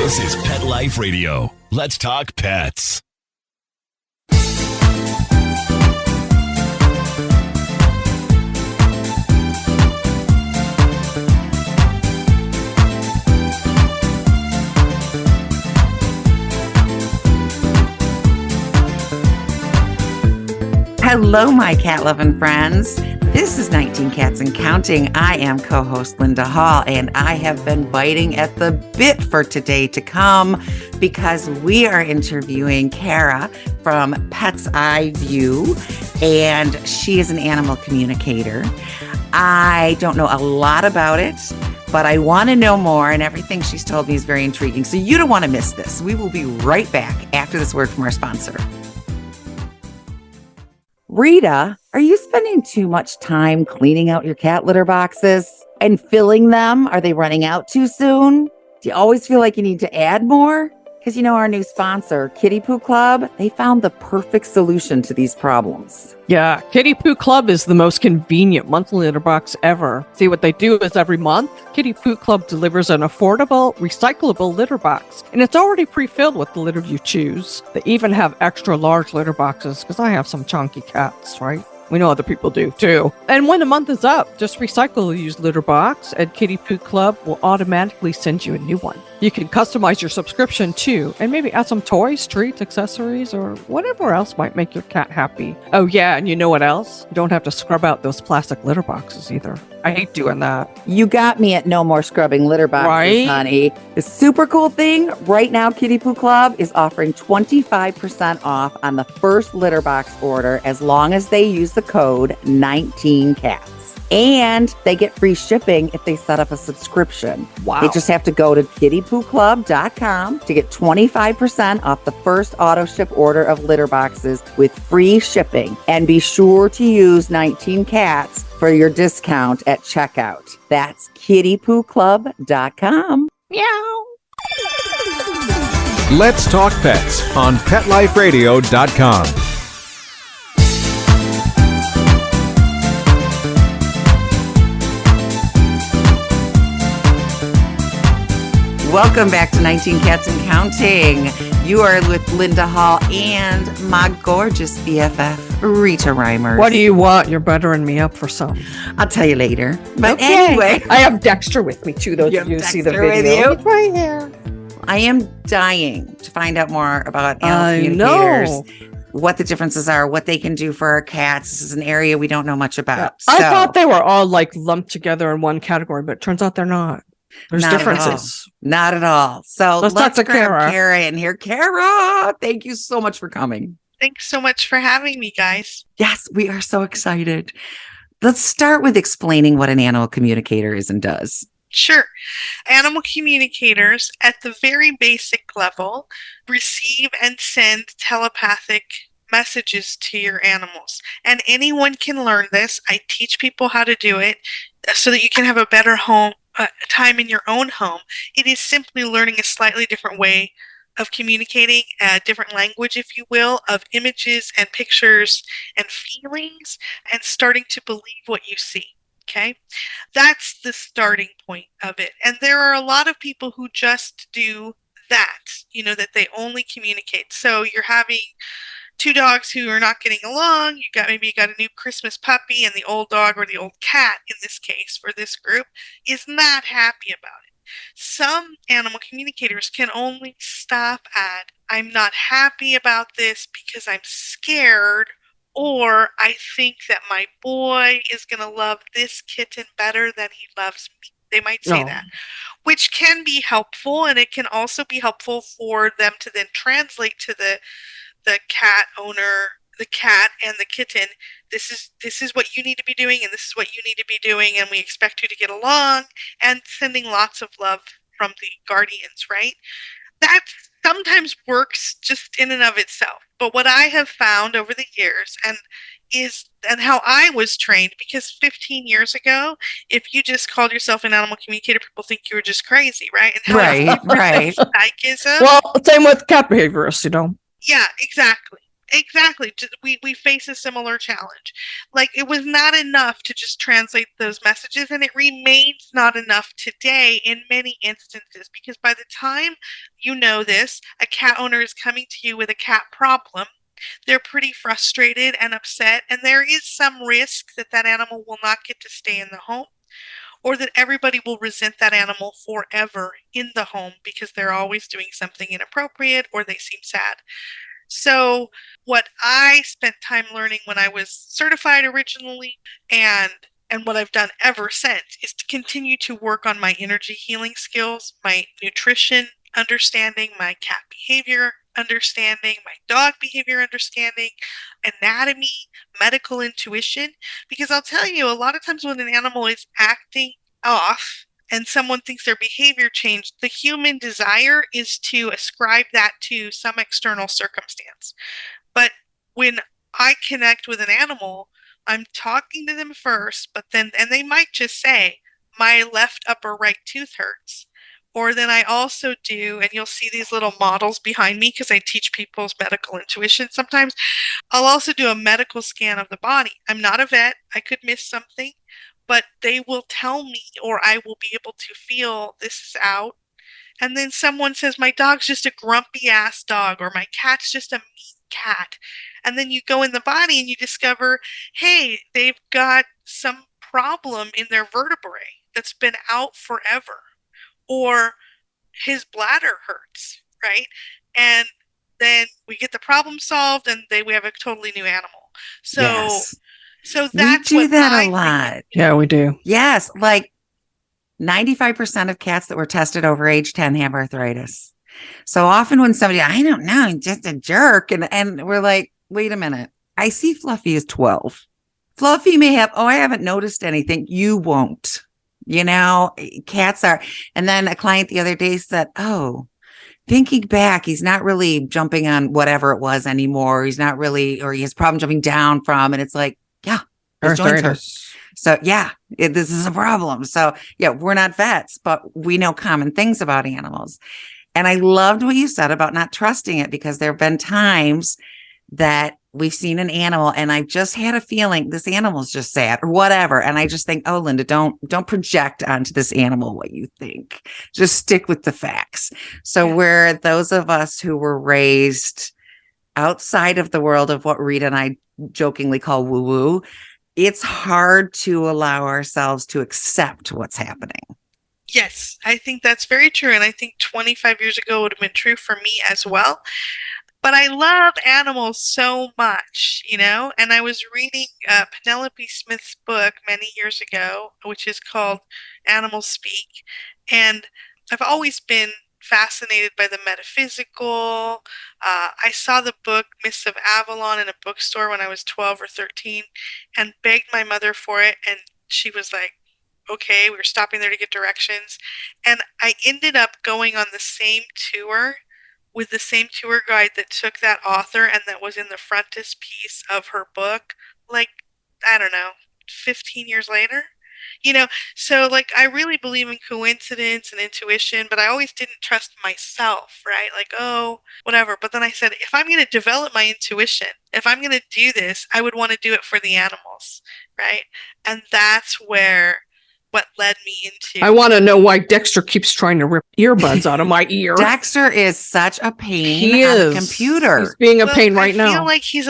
This is Pet Life Radio. Let's talk pets. Hello, my cat-loving friends. This is 19 Cats and Counting. I am co-host Linda Hall, and I have been biting at the bit for today to come because we are interviewing Kara from Pet's Eye View, and she is an animal communicator. I don't know a lot about it, but I want to know more, and everything she's told me is very intriguing. So you don't want to miss this. We will be right back after this word from our sponsor. Rita, are you spending too much time cleaning out your cat litter boxes and filling them? Are they running out too soon? Do you always feel like you need to add more? Because our new sponsor, Kitty Poo Club, they found the perfect solution to these problems. Yeah, Kitty Poo Club is the most convenient monthly litter box ever. See, what they do is every month, Kitty Poo Club delivers an affordable, recyclable litter box. And it's already pre-filled with the litter you choose. They even have extra large litter boxes, because I have some chunky cats, right? We know other people do too. And when the month is up, just recycle the used litter box and Kitty Poo Club will automatically send you a new one. You can customize your subscription too, and maybe add some toys, treats, accessories, or whatever else might make your cat happy. Oh yeah, and you know what else? You don't have to scrub out those plastic litter boxes either. I hate doing that. You got me at no more scrubbing litter boxes, right? Honey. The super cool thing, right now Kitty Poo Club is offering 25% off on the first litter box order as long as they use the code 19cats. And they get free shipping if they set up a subscription. Wow. They just have to go to kittypooclub.com to get 25% off the first auto ship order of litter boxes with free shipping. And be sure to use 19 cats for your discount at checkout. That's kittypooclub.com. Meow. Let's talk pets on PetLifeRadio.com. Welcome back to 19 Cats and Counting. You are with Linda Hall and my gorgeous BFF, Rita Reimers. What do you want? You're buttering me up for some. I'll tell you later. But okay. Anyway. I have Dexter with me too, those of you who see the video. It's right here. I am dying to find out more about animal communicators. What the differences are, what they can do for our cats. This is an area we don't know much about. Yeah. I thought they were all like lumped together in one category, but it turns out they're not. There's not differences. Not at all. So let's talk to grab Kara in here. Kara, thank you so much for coming. Thanks so much for having me, guys. Yes, we are so excited. Let's start with explaining what an animal communicator is and does. Sure. Animal communicators, at the very basic level, receive and send telepathic messages to your animals. And anyone can learn this. I teach people how to do it so that you can have a better time in your own home. It is simply learning a slightly different way of communicating, a different language, if you will, of images and pictures and feelings, and starting to believe what you see. Okay? That's the starting point of it. And there are a lot of people who just do that, that they only communicate. So you're having two dogs who are not getting along. Maybe you got a new Christmas puppy, and the old dog, or the old cat in this case for this group, is not happy about it. Some animal communicators can only stop at, I'm not happy about this because I'm scared, or I think that my boy is going to love this kitten better than he loves me. They might say that, which can be helpful, and it can also be helpful for them to then translate to the cat owner, the cat and the kitten. This is what you need to be doing, and this is what you need to be doing, and we expect you to get along, and sending lots of love from the guardians, right? That sometimes works just in and of itself. But what I have found over the years, and how I was trained, because 15 years ago, if you just called yourself an animal communicator, people think you were just crazy, right? And right. Psychism. Well, same with cat behaviorists, Yeah, exactly. Exactly. We face a similar challenge. Like, it was not enough to just translate those messages, and it remains not enough today in many instances, because by the time you know this, a cat owner is coming to you with a cat problem. They're pretty frustrated and upset, and there is some risk that that animal will not get to stay in the home, or that everybody will resent that animal forever in the home because they're always doing something inappropriate or they seem sad. So, what I spent time learning when I was certified originally, and what I've done ever since, is to continue to work on my energy healing skills, my nutrition understanding, my cat behavior understanding, my dog behavior understanding, anatomy, medical intuition. Because I'll tell you, a lot of times when an animal is acting off and someone thinks their behavior changed, the human desire is to ascribe that to some external circumstance. But when I connect with an animal, I'm talking to them first, but then, and they might just say, my left upper right tooth hurts. Or then I also do, and you'll see these little models behind me because I teach people's medical intuition sometimes. I'll also do a medical scan of the body. I'm not a vet. I could miss something, but they will tell me, or I will be able to feel this is out. And then someone says, my dog's just a grumpy ass dog, or my cat's just a mean cat. And then you go in the body and you discover, hey, they've got some problem in their vertebrae that's been out forever, or his bladder hurts, right? And then we get the problem solved, and we have a totally new animal. So, Yes. so We that's do what that I a think lot. Yeah, we do. Yes. Like 95% of cats that were tested over age 10 have arthritis. So often when somebody, I don't know, just a jerk. And we're like, wait a minute. I see Fluffy is 12. Fluffy may have, I haven't noticed anything. You won't. Cats are. And then a client the other day said, thinking back, he's not really jumping on whatever it was anymore. He's not really, or he has problem jumping down from. And it's like, yeah, his joints hurt. So yeah, this is a problem. So yeah, we're not vets, but we know common things about animals. And I loved what you said about not trusting it, because there have been times that we've seen an animal and I've just had a feeling this animal's just sad or whatever. And I just think, oh, Linda, don't project onto this animal what you think. Just stick with the facts. So we're those of us who were raised outside of the world of what Rita and I jokingly call woo-woo. It's hard to allow ourselves to accept what's happening. Yes, I think that's very true. And I think 25 years ago would have been true for me as well. But I love animals so much, and I was reading Penelope Smith's book many years ago, which is called Animals Speak. And I've always been fascinated by the metaphysical. I saw the book Myths of Avalon in a bookstore when I was 12 or 13 and begged my mother for it. And she was like, okay, we were stopping there to get directions. And I ended up going on the same tour with the same tour guide that took that author and that was in the frontispiece of her book, like, I don't know, 15 years later. So like I really believe in coincidence and intuition, but I always didn't trust myself, right? Like, oh, whatever. But then I said, if I'm going to develop my intuition, if I'm going to do this, I would want to do it for the animals, right? And that's what led me into. I want to know why Dexter keeps trying to rip earbuds out of my ear. Dexter is such a pain on the computer. He's being a pain right now. I feel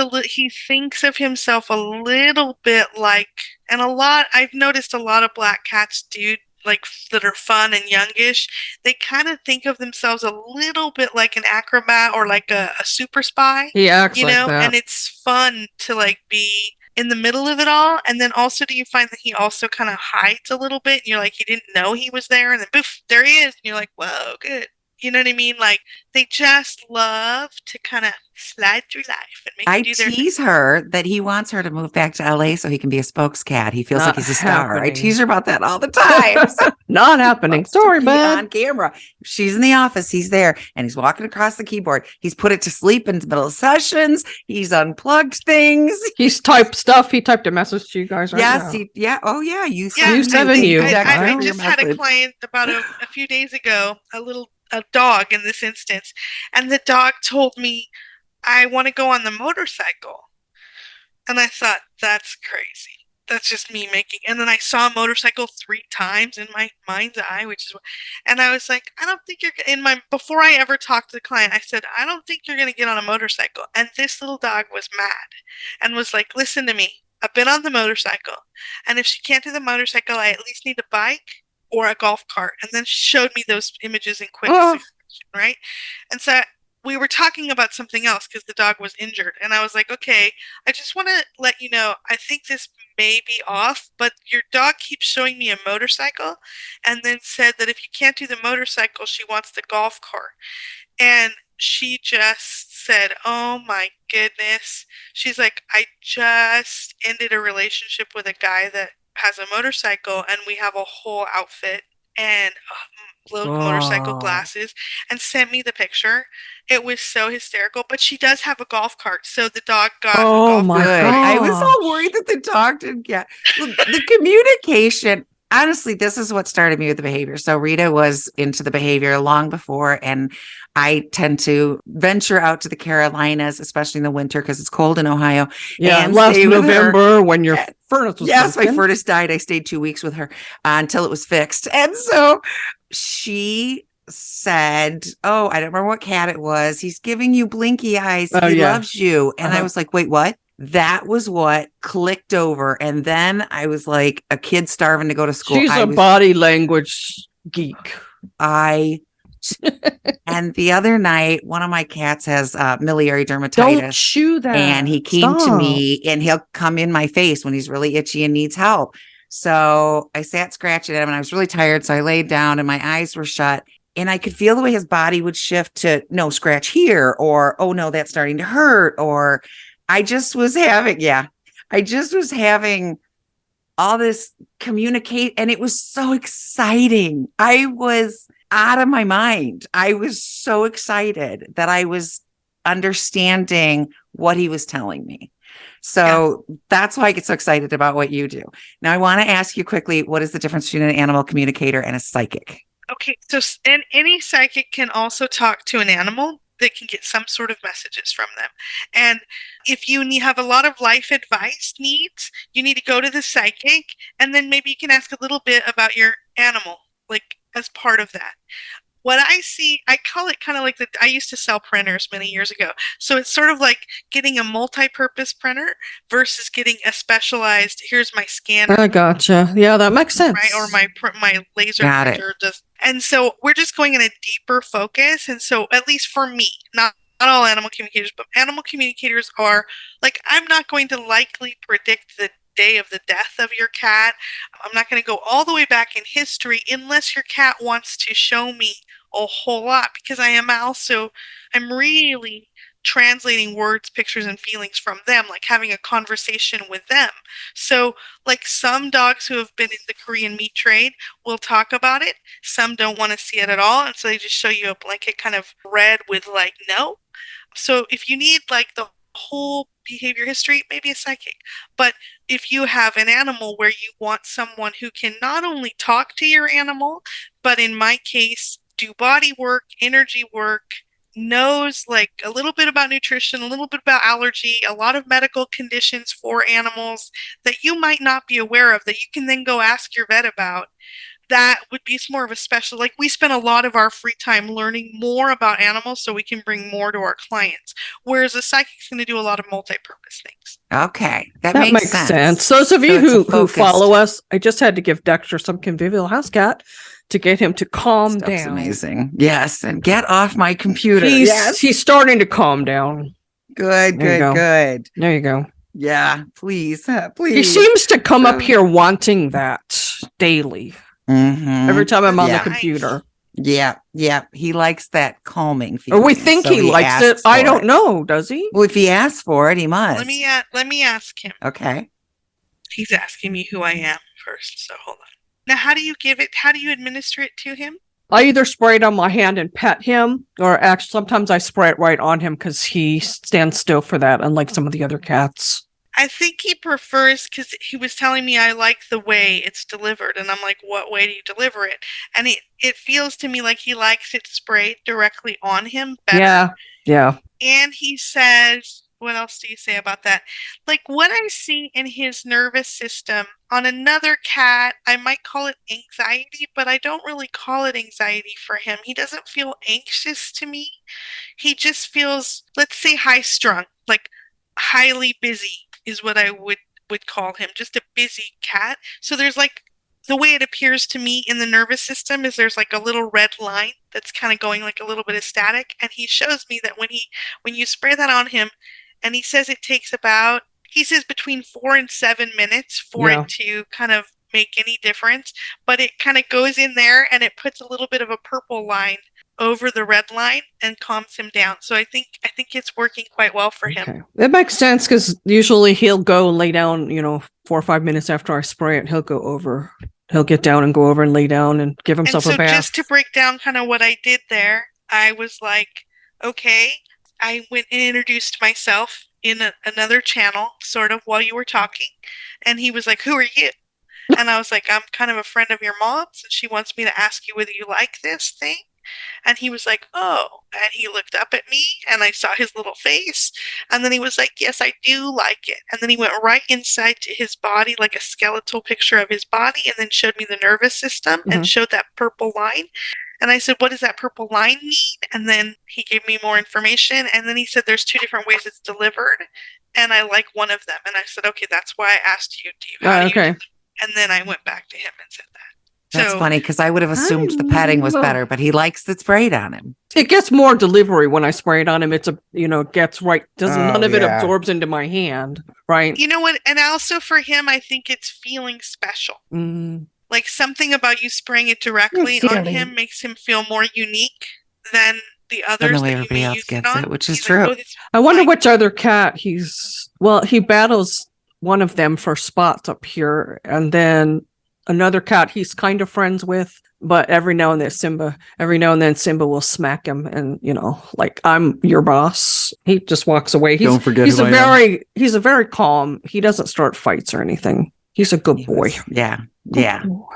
like he thinks of himself a little bit like, and I've noticed a lot of black cats do, like, that are fun and youngish. They kind of think of themselves a little bit like an acrobat or like a super spy. He acts like that. And it's fun to like be in the middle of it all. And then also, do you find that he also kind of hides a little bit? And you're like, you didn't know he was there, and then poof, there he is. And you're like, whoa, good. You know what I mean? Like, they just love to kind of slide through life and make you do their thing. I tease her that he wants her to move back to LA so he can be a spokescat. He feels like he's a star. I tease her about that all the time. Not happening. Sorry, man. On camera. She's in the office. He's there and he's walking across the keyboard. He's put it to sleep in the middle of sessions. He's unplugged things. He's typed stuff. He typed a message to you guys right now. Yeah. Oh, yeah. You I just had a client about a few days ago, a dog in this instance, and the dog told me, I want to go on the motorcycle. And I thought, that's crazy. That's just me making. And then I saw a motorcycle 3 times in my mind's eye, and I was like, I don't think before I ever talked to the client, I said, I don't think you're going to get on a motorcycle. And this little dog was mad and was like, listen to me. I've been on the motorcycle. And if she can't do the motorcycle, I at least need a bike or a golf cart. And then she showed me those images in quick succession, right? And so we were talking about something else because the dog was injured. And I was like, okay, I just want to let you know, I think this may be off, but your dog keeps showing me a motorcycle and then said that if you can't do the motorcycle, she wants the golf cart. And she just said, oh my goodness. She's like, I just ended a relationship with a guy that has a motorcycle and we have a whole outfit and little motorcycle glasses, and sent me the picture. It was so hysterical, but she does have a golf cart, so the dog got a golf cart. I was all worried that the dog didn't get the communication. Honestly, this is what started me with the behavior. So Rita was into the behavior long before, and I tend to venture out to the Carolinas, especially in the winter because it's cold in Ohio. Yeah, and last November when your furnace was broken. My furnace died. I stayed 2 weeks with her until it was fixed. And so she said, oh, I don't remember what cat it was. He's giving you blinky eyes. He loves you. And I was like, wait, what? That was what clicked over. And then I was like a kid starving to go to school. She's a body language geek. And the other night, one of my cats has miliary dermatitis. Don't chew that. And he came to me, and he'll come in my face when he's really itchy and needs help. So I sat scratching at him, and I was really tired. So I laid down, and my eyes were shut. And I could feel the way his body would shift to, no, scratch here, or, oh, no, that's starting to hurt, or I just was having all this communicate, and it was so exciting. I was out of my mind. I was so excited that I was understanding what he was telling me. So that's why I get so excited about what you do. Now, I want to ask you quickly, what is the difference between an animal communicator and a psychic? Okay, so any psychic can also talk to an animal. They can get some sort of messages from them. And if you have a lot of life advice needs, you need to go to the psychic, and then maybe you can ask a little bit about your animal, like as part of that. What I see, I call it kind of like I used to sell printers many years ago. So it's sort of like getting a multi-purpose printer versus getting a specialized, here's my scanner. I gotcha. Yeah, that makes sense. Right? Or my laser printer. And so we're just going in a deeper focus. And so at least for me, not all animal communicators, but animal communicators are like, I'm not going to likely predict the day of the death of your cat. I'm not going to go all the way back in history unless your cat wants to show me a whole lot, because I'm really translating words, pictures, and feelings from them, like having a conversation with them. So like some dogs who have been in the Korean meat trade will talk about it. Some don't want to see it at all. And so they just show you a blanket kind of red with like, no. So if you need like the whole behavior history, maybe a psychic. But if you have an animal where you want someone who can not only talk to your animal, but in my case, do body work, energy work, knows like a little bit about nutrition, a little bit about allergy, a lot of medical conditions for animals that you might not be aware of that you can then go ask your vet about, that would be more of a special, like we spend a lot of our free time learning more about animals so we can bring more to our clients. Whereas a psychic's going to do a lot of multi-purpose things. Okay. That makes sense. Those of you who follow us, I just had to give Dexter some convivial house cat to get him to calm down. Amazing. Yes. And get off my computer. He's starting to calm down. Good. There you go. Yeah. Please. He seems to come up here wanting that daily. Mm-hmm. Every time I'm on the computer. Yeah. He likes that calming feeling. Or we think he likes it. I don't know. Does he? Well, if he asks for it, he must. Let me ask him. Okay. He's asking me who I am first, so hold on. Now, how do you give it? How do you administer it to him? I either spray it on my hand and pet him, or actually sometimes I spray it right on him because he stands still for that, unlike some of the other cats. I think he prefers, because he was telling me I like the way it's delivered, and I'm like, what way do you deliver it? And it feels to me like he likes it sprayed directly on him better. Yeah. And he says, what else do you say about that? Like what I see in his nervous system on another cat, I might call it anxiety, but I don't really call it anxiety for him. He doesn't feel anxious to me. He just feels, let's say, high strung, like highly busy is what I would call him. Just a busy cat. So there's like, the way it appears to me in the nervous system is there's like a little red line that's kind of going like a little bit of static. And he shows me that when you spray that on him, and he says it takes he says between 4 and 7 minutes for it to kind of make any difference. But it kind of goes in there and it puts a little bit of a purple line over the red line and calms him down. So I think it's working quite well for him. That makes sense because usually he'll go and lay down, 4 or 5 minutes after I spray it. He'll get down and go over and lay down and give himself a bath. So just to break down kind of what I did there, I was like, okay, I went and introduced myself in another channel, sort of, while you were talking. And he was like, who are you? And I was like, I'm kind of a friend of your mom's, and she wants me to ask you whether you like this thing. And he was like, oh, and he looked up at me and I saw his little face. And then he was like, yes, I do like it. And then he went right inside to his body, like a skeletal picture of his body, and then showed me the nervous system and showed that purple line. And I said, what does that purple line mean? And then he gave me more information. And then he said, there's 2 different ways it's delivered. And I like one of them. And I said, okay, that's why I asked you, okay. And then I went back to him and said that. That's funny because I would have assumed the petting was better, but he likes it sprayed on him. It gets more delivery when I spray it on him. It's gets right. None of it absorbs into my hand, right? You know what? And also for him, I think it's feeling special. Like something about you spraying it directly on him makes him feel more unique than the others. And the way everybody else gets it, which is He's true. Like, I wonder which other cat he battles one of them for spots up here, and then another cat he's kind of friends with, but every now and then Simba will smack him, and like, I'm your boss. He just walks away. Don't forget he's a very calm. He doesn't start fights or anything. He's a good boy. Yeah.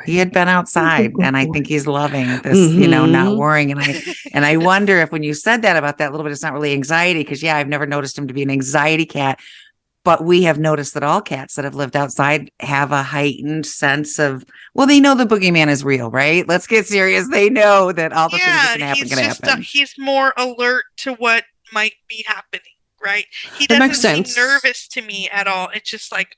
He had been outside, and I think he's loving this, not worrying. And I wonder if when you said that about that little bit, it's not really anxiety, because I've never noticed him to be an anxiety cat. But we have noticed that all cats that have lived outside have a heightened sense of, they know the boogeyman is real, right? Let's get serious. They know that all the things that can happen. He's more alert to what might be happening, right? He doesn't seem nervous to me at all. It's just like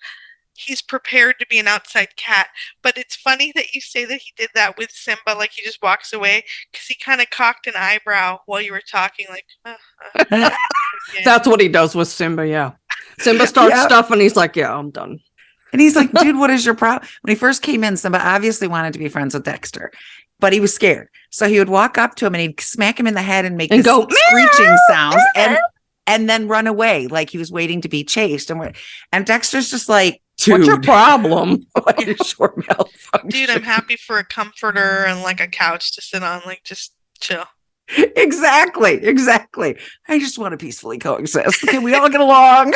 he's prepared to be an outside cat. But it's funny that you say that he did that with Simba, like he just walks away, because he kind of cocked an eyebrow while you were talking, like, That's what he does with Simba, yeah. Simba starts stuff and he's like, yeah, I'm done. And he's like, dude, what is your problem? When he first came in, Simba obviously wanted to be friends with Dexter, but he was scared. So he would walk up to him and he'd smack him in the head and make this screeching sounds and then run away like he was waiting to be chased. And Dexter's just like, dude, what's your problem? Dude, I'm happy for a comforter and like a couch to sit on, like just chill. Exactly. I just want to peacefully coexist. Can we all get along?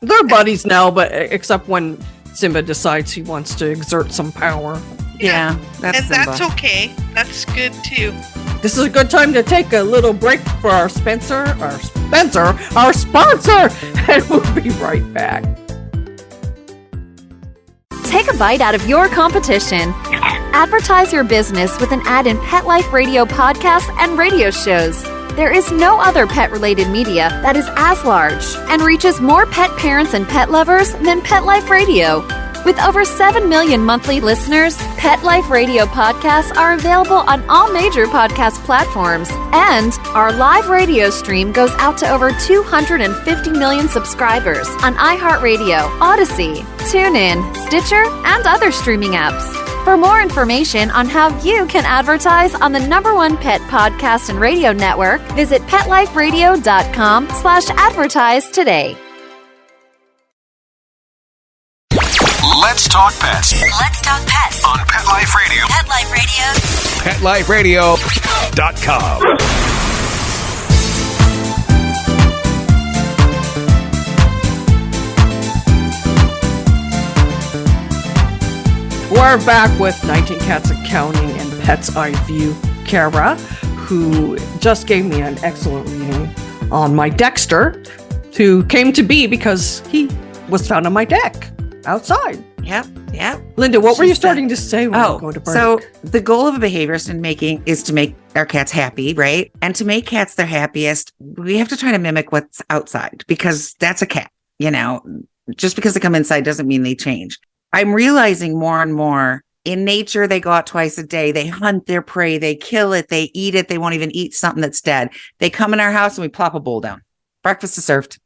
They're buddies now, but except when Simba decides he wants to exert some power. Yeah, that's okay. That's good too. This is a good time to take a little break for our sponsor, and we'll be right back. Take a bite out of your competition. Advertise your business with an ad in Pet Life Radio podcasts and radio shows. There is no other pet-related media that is as large and reaches more pet parents and pet lovers than Pet Life Radio. With over 7 million monthly listeners, Pet Life Radio podcasts are available on all major podcast platforms, and our live radio stream goes out to over 250 million subscribers on iHeartRadio, Odyssey, TuneIn, Stitcher, and other streaming apps. For more information on how you can advertise on the #1 pet podcast and radio network, visit PetLifeRadio.com/advertise today. Let's talk pets. Let's talk pets On Pet Life Radio. Pet Life Radio. PetLifeRadio.com. We're back with 19 Cats and Counting and Pet's Eye View. Kara, who just gave me an excellent reading on my Dexter, who came to be because he was found on my deck outside. Yep. Linda, what were you She said- starting to say when we go to break? So the goal of a behaviorist in making is to make our cats happy, right? And to make cats their happiest, we have to try to mimic what's outside because that's a cat, just because they come inside doesn't mean they change. I'm realizing more and more in nature, they go out twice a day. They hunt their prey. They kill it. They eat it. They won't even eat something that's dead. They come in our house and we plop a bowl down. Breakfast is served.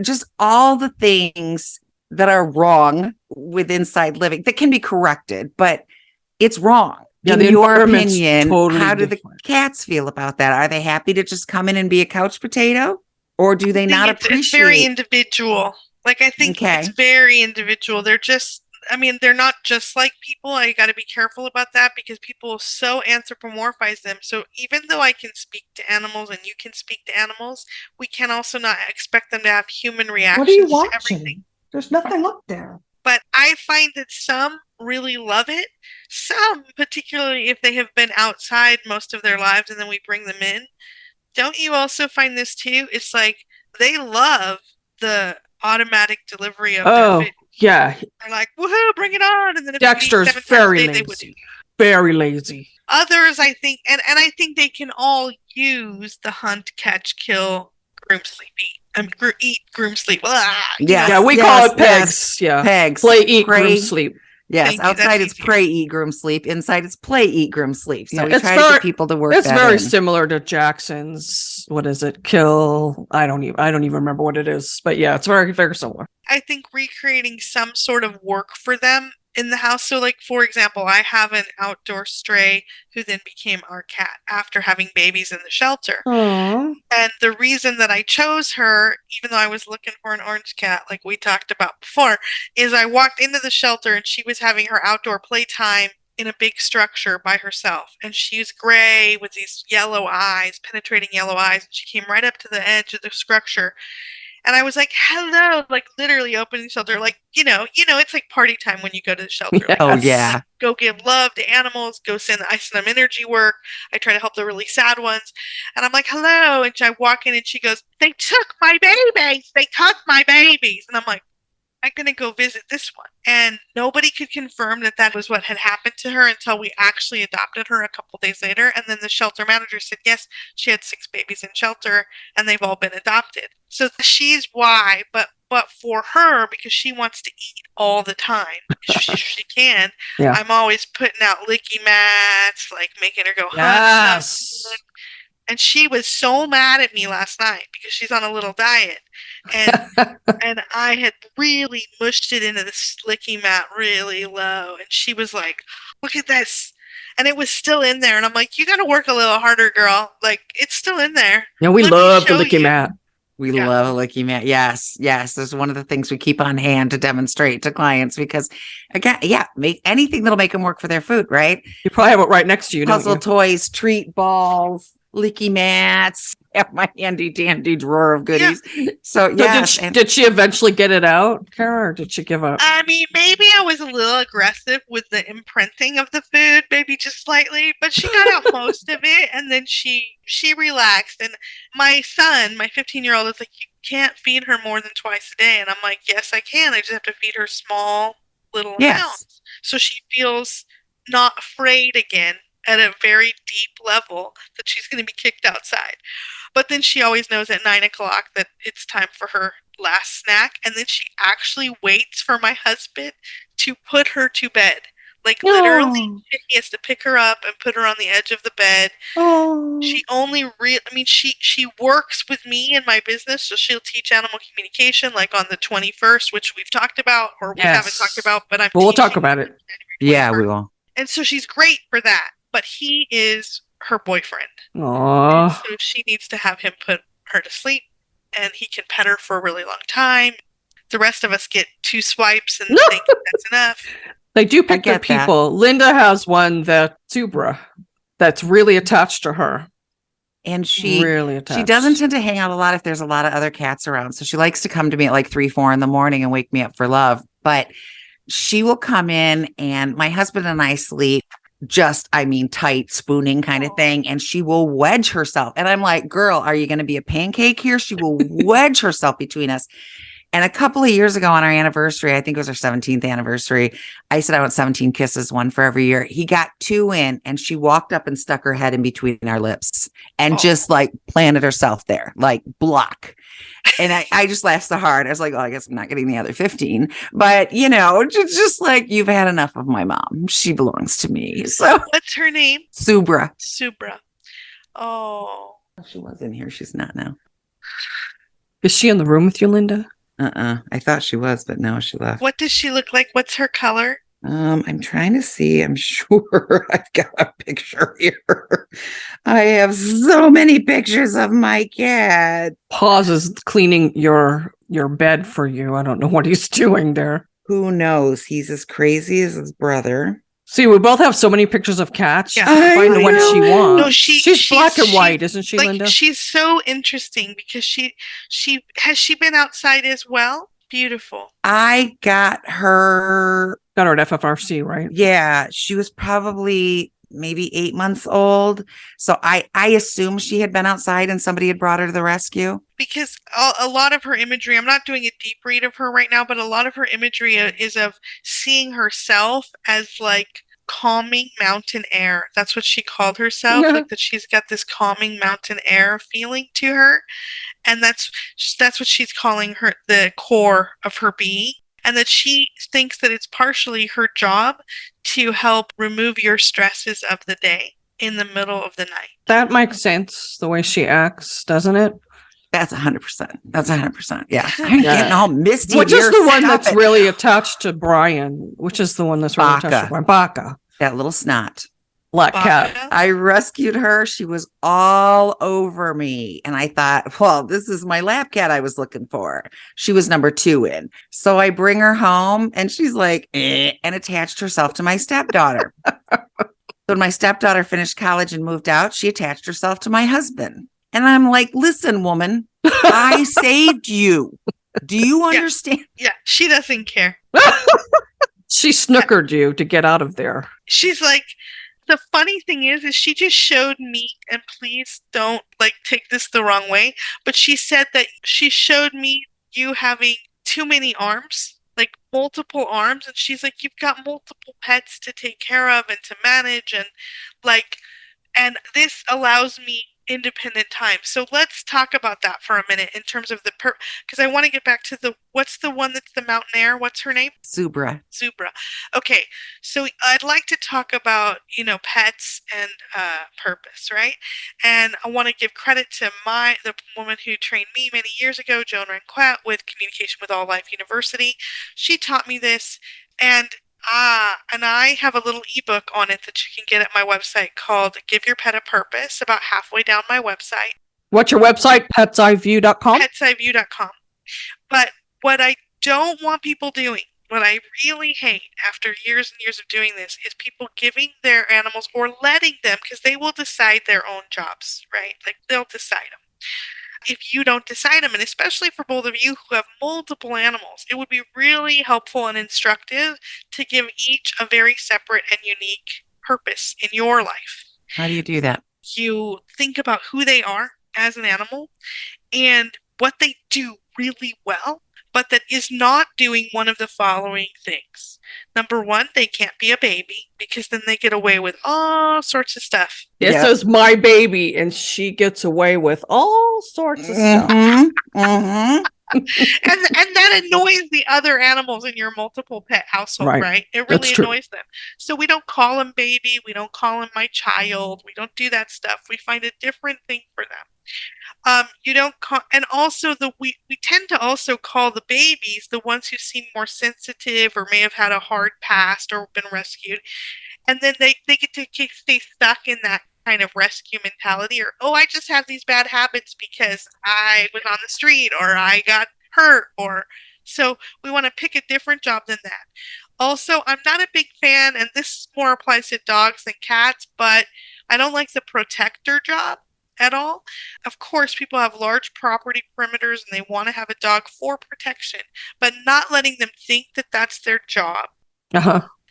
Just all the things that are wrong with inside living that can be corrected, but it's wrong. Yeah, In the your environment's opinion, totally how do the different. cats feel about that? Are they happy to just come in and be a couch potato? Or do they not appreciate? It's very individual. Like, I think it's very individual. They're not just like people. I got to be careful about that because people so anthropomorphize them. So even though I can speak to animals and you can speak to animals, we can also not expect them to have human reactions What are you to watching? everything. There's nothing up there. But I find that some really love it. Some, particularly if they have been outside most of their lives and then we bring them in. Don't you also find this too? It's like they love the automatic delivery of their food. Yeah. They're like, woohoo, bring it on. And then if Dexter's very lazy. Very lazy. Others, I think, and I think they can all use the hunt, catch, kill, groom, sleep, eat. Eat, groom, sleep. Yeah, we call it pegs. Yeah. Pegs. Play, eat, groom, sleep. Yes, Thank you, outside that's it's pray, eat, groom, sleep. Inside it's play, eat, groom, sleep. So Yeah, we it's try to get people to work that It's very in. similar to Jackson's. What is it? Kill. I don't even remember what it is. But yeah, it's very, very similar. I think recreating some sort of work for them in the house. So, like, for example, I have an outdoor stray who then became our cat after having babies in the shelter. Aww. And the reason that I chose her, even though I was looking for an orange cat, like we talked about before, is I walked into the shelter and she was having her outdoor playtime in a big structure by herself. And she's gray with these yellow eyes, penetrating yellow eyes. And she came right up to the edge of the structure. And I was like, hello, like literally opening the shelter. Like, it's like party time when you go to the shelter. Like, Oh, yeah. Go give love to animals. I send them energy work. I try to help the really sad ones. And I'm like, hello. And I walk in and she goes, they took my babies. They took my babies. And I'm like, I'm going to go visit this one. And nobody could confirm that was what had happened to her until we actually adopted her a couple days later. And then the shelter manager said, yes, she had 6 babies in shelter and they've all been adopted. So she's why, but for her, because she wants to eat all the time, if she can, Yeah. I'm always putting out licky mats, like making her go hunt. Yes. And she was so mad at me last night because she's on a little diet. And and I had really mushed it into the licky mat really low. And she was like, look at this. And it was still in there. And I'm like, you got to work a little harder, girl. Like, it's still in there. Yeah, we Let me love the show licky you. mat. We love a licky mat. Yes. This is one of the things we keep on hand to demonstrate to clients because, again, make anything that'll make them work for their food, right? You probably have it right next to you, don't Puzzle you? toys, treat balls, licky mats. Have my handy dandy drawer of goodies. So, So yes. did she eventually get it out, Kara, or did she give up? I mean, maybe I was a little aggressive with the imprinting of the food, maybe just slightly, but she got out most of it, and then she relaxed. And my son, my 15-year-old, is like, you can't feed her more than twice a day. And I'm like, yes, I can. I just have to feed her small little amounts. So she feels not afraid again at a very deep level that she's going to be kicked outside. But then she always knows at 9 o'clock that it's time for her last snack. And then she actually waits for my husband to put her to bed. Like, literally, he has to pick her up and put her on the edge of the bed. Oh. She only she works with me in my business, so she'll teach animal communication like on the 21st, which we've talked about, or we haven't talked about, but we'll talk about it. Yeah, we will. And so she's great for that, but he is her boyfriend. Aww. So she needs to have him put her to sleep, and he can pet her for a really long time. The rest of us get 2 swipes and think that's enough. They do pick their people. Linda has one that Zubra that's really attached to her. And she really attached. She doesn't tend to hang out a lot if there's a lot of other cats around. So she likes to come to me at like 3, 4 in the morning and wake me up for love. But she will come in and my husband and I sleep just, I mean, tight spooning kind of thing. And she will wedge herself. And I'm like, girl, are you going to be a pancake here? She will wedge herself between us. And a couple of years ago on our anniversary, I think it was our 17th anniversary, I said I want 17 kisses, one for every year. He got 2 in, and she walked up and stuck her head in between our lips and just like planted herself there, like block. And I just laughed so hard. I was like, oh, I guess I'm not getting the other 15. But, just like, you've had enough of my mom. She belongs to me. So what's her name? Subra. Oh. She was in here. She's not now. Is she in the room with you, Linda? I thought she was, but no, she left. What does she look like? What's her color? I'm trying to see. I'm sure I've got a picture here. I have so many pictures of my cat. Paws is cleaning your bed for you. I don't know what he's doing there. Who knows? He's as crazy as his brother. See, we both have so many pictures of cats. Yeah. Find the one she wants. No, she's black and white, isn't she, like, Linda? She's so interesting because she has she been outside as well? Beautiful. I got her at FFRC, right? Yeah, she was probably maybe 8 months old. So I assume she had been outside and somebody had brought her to the rescue. Because a lot of her imagery, I'm not doing a deep read of her right now, but a lot of her imagery is of seeing herself as like calming mountain air. That's what she called herself, like that she's got this calming mountain air feeling to her. And that's what she's calling her, the core of her being. And that she thinks that it's partially her job to help remove your stresses of the day in the middle of the night. That makes sense, the way she acts, doesn't it? That's 100%. That's 100%. Yeah. I'm getting all misty. Which is the one that's really attached to Brian? Which is the one that's really attached to Brian? Baka. That little snot. Black cat. I rescued her. She was all over me. And I thought, well, this is my lap cat I was looking for. She was number 2 in. So I bring her home and she's like, and attached herself to my stepdaughter. So when my stepdaughter finished college and moved out, she attached herself to my husband. And I'm like, listen, woman, I saved you. Do you understand? Yeah, she doesn't care. She snookered you to get out of there. She's like, the funny thing is she just showed me, and please don't take this the wrong way, but she said that she showed me you having too many arms, like multiple arms. And she's like, you've got multiple pets to take care of and to manage. And this allows me independent time. So let's talk about that for a minute in terms of because I want to get back to what's the one that's the mountain air? What's her name? Subra. Okay. So I'd like to talk about, pets and purpose, right? And I want to give credit to the woman who trained me many years ago, Joan Ranquet, with Communication with All Life University. She taught me this, and I have a little ebook on it that you can get at my website called Give Your Pet a Purpose, about halfway down my website. What's your website? PetsEyeView.com? PetsEyeView.com. But what I don't want people doing, what I really hate after years and years of doing this, is people giving their animals or letting them, because they will decide their own jobs, right? Like they'll decide them. If you don't decide them, and especially for both of you who have multiple animals, it would be really helpful and instructive to give each a very separate and unique purpose in your life. How do you do that? You think about who they are as an animal and what they do really well, but that is not doing one of the following things. Number 1, they can't be a baby, because then they get away with all sorts of stuff. This is my baby, and she gets away with all sorts of stuff. And that annoys the other animals in your multiple pet household, right? It really annoys them. So we don't call him baby. We don't call him my child. We don't do that stuff. We find a different thing for them. You don't call, and also we tend to also call the babies the ones who seem more sensitive or may have had a hard past or been rescued, and then they get to stay stuck in that kind of rescue mentality, or I just have these bad habits because I was on the street or I got hurt, or so we want to pick a different job than that. Also, I'm not a big fan, and this more applies to dogs than cats, but I don't like the protector job at all. Of course, people have large property perimeters and they want to have a dog for protection, but not letting them think that that's their job.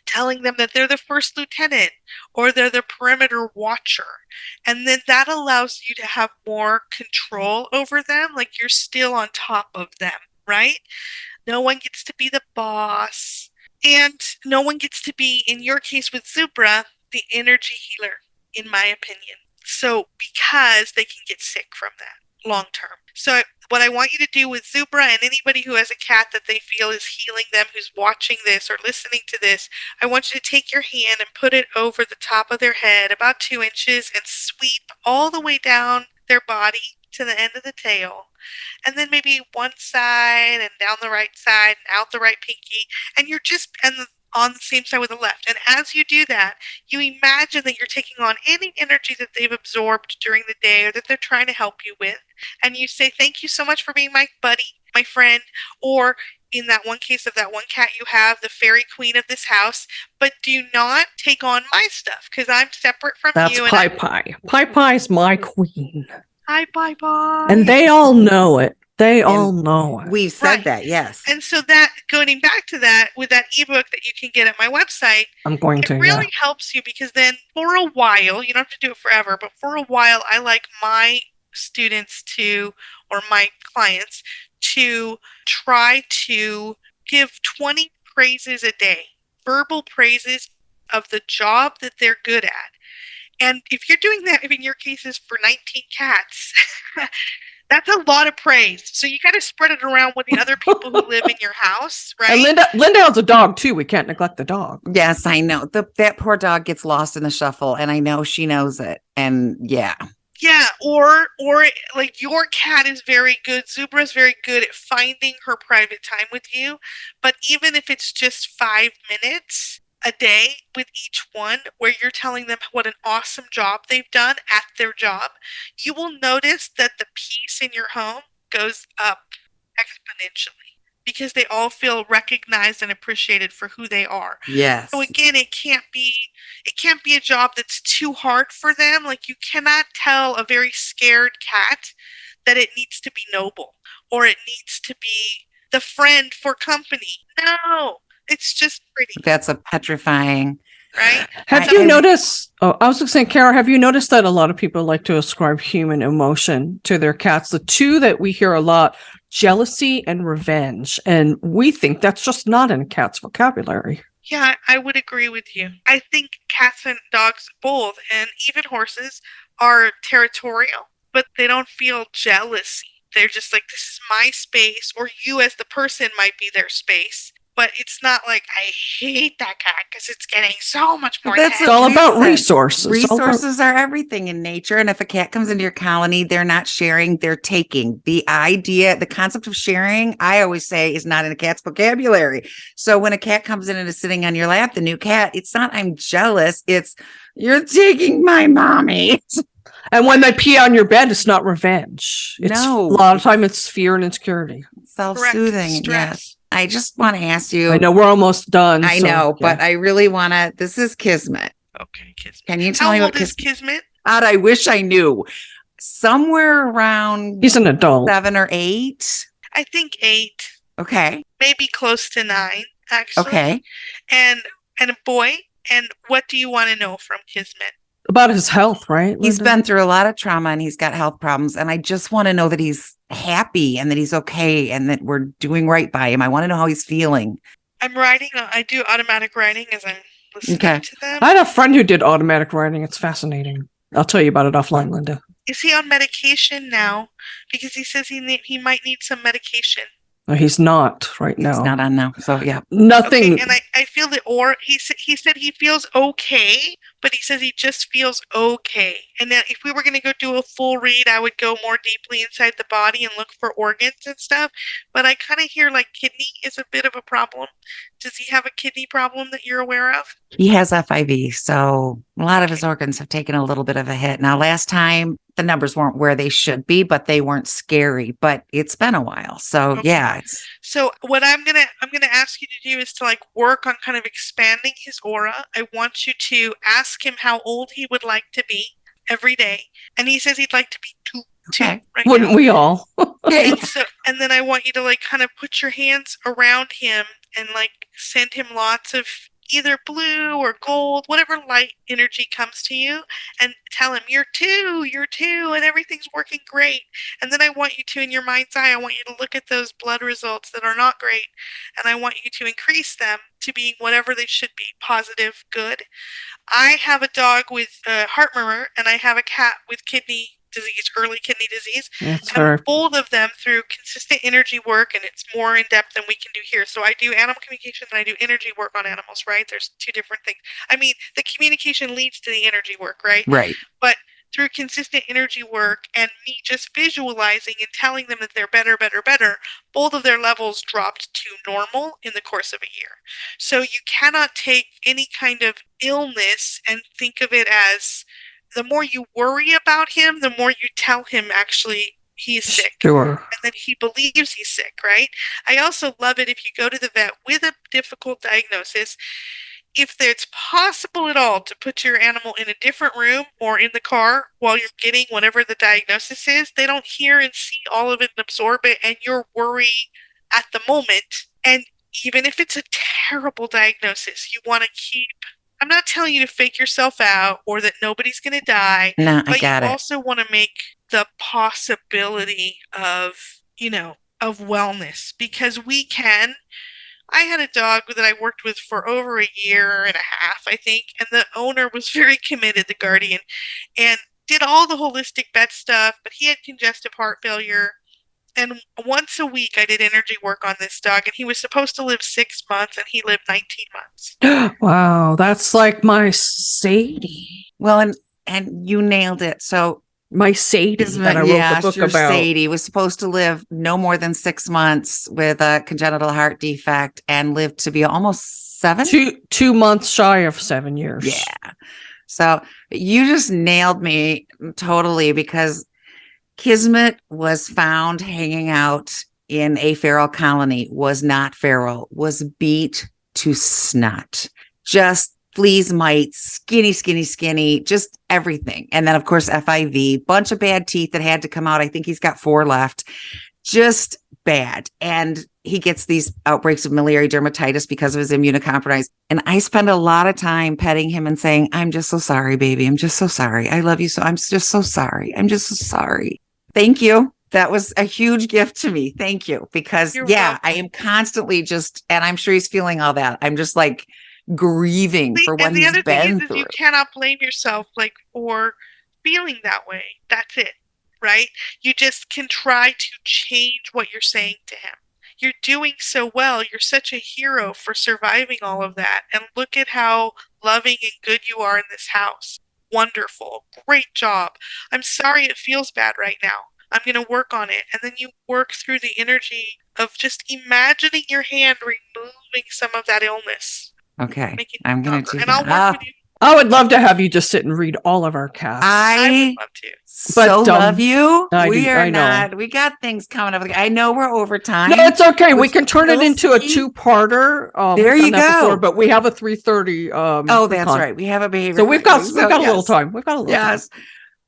telling them that they're the first lieutenant or they're the perimeter watcher. And then that allows you to have more control over them, like you're still on top of them, right? No one gets to be the boss. And no one gets to be, in your case with Zubra, the energy healer, in my opinion. So, because they can get sick from that long term. So, what I want you to do with Zubra and anybody who has a cat that they feel is healing them, who's watching this or listening to this, I want you to take your hand and put it over the top of their head, about 2 inches, and sweep all the way down their body to the end of the tail. And then maybe one side and down the right side and out the right pinky. And you're just on the same side with the left. And as you do that, you imagine that you're taking on any energy that they've absorbed during the day or that they're trying to help you with. And you say, thank you so much for being my buddy, my friend, or in that one case of that one cat you have, the fairy queen of this house, but do not take on my stuff because I'm separate from you. That's Pie Pie. Pie Pie's my queen. Hi, Pie Pie. And they all know it. They all know it. We've said that, yes. And so that, going back to that, with that ebook that you can get at my website, it really helps you because then for a while, you don't have to do it forever, but for a while, I like my students to, or my clients, to try to give 20 praises a day, verbal praises of the job that they're good at. And if you're doing that, in your cases for 19 cats, that's a lot of praise. So you got to spread it around with the other people who live in your house, right? And Linda has a dog too. We can't neglect the dog. Yes, I know. That poor dog gets lost in the shuffle, and I know she knows it. And yeah. Yeah, or like your cat is very good. Zubra is very good at finding her private time with you. But even if it's just 5 minutes a day with each one where you're telling them what an awesome job they've done at their job, you will notice that the peace in your home goes up exponentially because they all feel recognized and appreciated for who they are. Yes. So again, it can't be a job that's too hard for them. Like you cannot tell a very scared cat that it needs to be noble or it needs to be the friend for company. No. It's just pretty. That's a petrifying. Right? Have you noticed, I was just saying, Kara, have you noticed that a lot of people like to ascribe human emotion to their cats? The two that we hear a lot, jealousy and revenge. And we think that's just not in a cat's vocabulary. Yeah, I would agree with you. I think cats and dogs, both, and even horses, are territorial, but they don't feel jealousy. They're just like, this is my space, or you as the person might be their space. But it's not like, I hate that cat because it's getting so much more. It's all about resources. Resources are everything in nature. And if a cat comes into your colony, they're not sharing, they're taking. The concept of sharing, I always say, is not in a cat's vocabulary. So when a cat comes in and is sitting on your lap, the new cat, it's not, I'm jealous. It's, you're taking my mommy. And when they pee on your bed, it's not revenge. A lot of time it's fear and insecurity. Self-soothing, yes. I just want to ask you. I know we're almost done. I know, but I really want to. This is Kismet. Okay, Kismet. Can you tell me what Kismet? God, I wish I knew. Somewhere around. He's an adult. 7 or 8. I think 8. Okay. Maybe close to 9, actually. Okay. And a boy. And what do you want to know from Kismet? About his health, right, Linda? He's been through a lot of trauma and he's got health problems. And I just want to know that he's happy and that he's okay and that we're doing right by him. I want to know how he's feeling. I'm writing. I do automatic writing as I'm listening to them. I had a friend who did automatic writing. It's fascinating. I'll tell you about it offline, Linda. Is he on medication now? Because he says he might need some medication. No, he's not right now. He's not on now. So, yeah. Nothing. Okay, and I feel that, or he said he feels okay, but he says he just feels okay. And that if we were going to go do a full read, I would go more deeply inside the body and look for organs and stuff. But I kind of hear like kidney is a bit of a problem. Does he have a kidney problem that you're aware of? He has FIV, so a lot of his organs have taken a little bit of a hit. Now, last time, the numbers weren't where they should be, but they weren't scary. But it's been a while, so yeah. So what I'm gonna ask you to do is to like work on kind of expanding his aura. I want you to ask him how old he would like to be every day, and he says he'd like to be 2. Okay. Right Wouldn't now. we all? And then I want you to like kind of put your hands around him and like send him lots of either blue or gold, whatever light energy comes to you, and tell him, you're two, and everything's working great. And then I want you to, in your mind's eye, I want you to look at those blood results that are not great, and I want you to increase them to being whatever they should be, positive, good. I have a dog with heart murmur, and I have a cat with kidney disease, early kidney disease. That's And fair. both of them, through consistent energy work, and it's more in depth than we can do here. So I do animal communication and I do energy work on animals, right? There's two different things. I mean, the communication leads to the energy work, right? Right. But through consistent energy work and me just visualizing and telling them that they're better, both of their levels dropped to normal in the course of a year. So you cannot take any kind of illness and think of it as, the more you worry about him, the more you tell him actually he's sick. Sure. And then he believes he's sick, right? I also love it if you go to the vet with a difficult diagnosis, if it's possible at all to put your animal in a different room or in the car while you're getting whatever the diagnosis is, they don't hear and see all of it and absorb it, and you're worried at the moment. And even if it's a terrible diagnosis, you want to keep, I'm not telling you to fake yourself out or that nobody's going to die, No, I but got you it. also want to make the possibility of, of wellness, because we can. I had a dog that I worked with for over a year and a half, I think, and the owner was very committed, the guardian, and did all the holistic vet stuff, but he had congestive heart failure. And once a week I did energy work on this dog, and he was supposed to live 6 months, and he lived 19 months. Wow, that's like my Sadie. Well, and you nailed it. So My Sadie that I wrote the book your about. Sadie was supposed to live no more than 6 months with a congenital heart defect and lived to be almost 7. 2 months shy of 7 years. Yeah. So you just nailed me totally, because Kismet was found hanging out in a feral colony, was not feral, was beat to snot. Just fleas, mites, skinny, just everything. And then, of course, FIV, bunch of bad teeth that had to come out. I think he's got 4 left. Just bad. And he gets these outbreaks of miliary dermatitis because of his immunocompromised. And I spend a lot of time petting him and saying, I'm just so sorry, baby. I'm just so sorry. I love you. So I'm just so sorry. I'm just so sorry. Thank you. That was a huge gift to me. Thank you. Because You're welcome. I am constantly just, and I'm sure he's feeling all that. I'm just like grieving for what And the he's other been thing is through. you cannot blame yourself for feeling that way. That's it, right? You just can try to change what you're saying to him. You're doing so well. You're such a hero for surviving all of that. And look at how loving and good you are in this house. Wonderful. Great job. I'm sorry it feels bad right now. I'm going to work on it. And then you work through the energy of just imagining your hand removing some of that illness. Okay. Making I'm going stronger. to do And I'll that. work with you. I would love to have you just sit and read all of our casts. I I would love to. so love you. I We do, are I know. not. We got things coming up. I know we're over time. No, it's okay. We Which can turn it we'll into a see. 2-parter. There we've you done that go. before, but we have a 3:30. Oh, that's con. right. We have a behavior. So we've got So, a little yes. time. We've got a little time. Yes.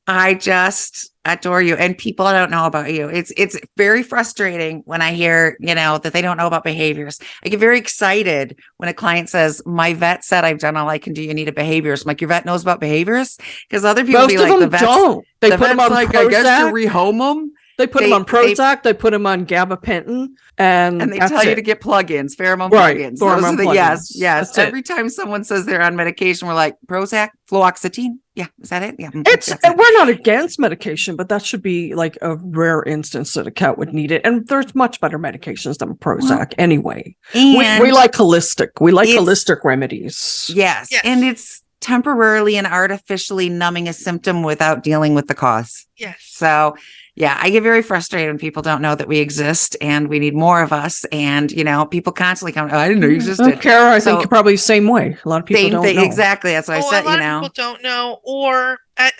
I just adore you. And people don't know about you. It's very frustrating when I hear, that they don't know about behaviors. I get very excited when a client says, my vet said I've done all I can do. You need a behaviorist. I'm like, your vet knows about behaviors? Because other people Most be of like, them the vet's, don't. They the put them vet's on like, I guess Prozac. you rehome them. They put them on Prozac. They put them on gabapentin. And they that's tell you it. to get plugins, pheromone Right, plugins. pheromone Those are the, plugins. yes. That's it. Every time someone says they're on medication, we're like, Prozac, fluoxetine. Yeah. Is that it? Yeah. It's that's it. we're not against medication, but that should be like a rare instance that a cat would need it. And there's much better medications than Prozac anyway. And We like holistic. We like it's- holistic remedies. Yes. Yes. And it's temporarily and artificially numbing a symptom without dealing with the cause. Yes. So, yeah, I get very frustrated when people don't know that we exist and we need more of us. And, people constantly come, oh, I didn't know you existed. Kara, I So- think you're probably the same way. A lot of people Same don't thing. know. Exactly. That's what I said, A lot of people don't know, or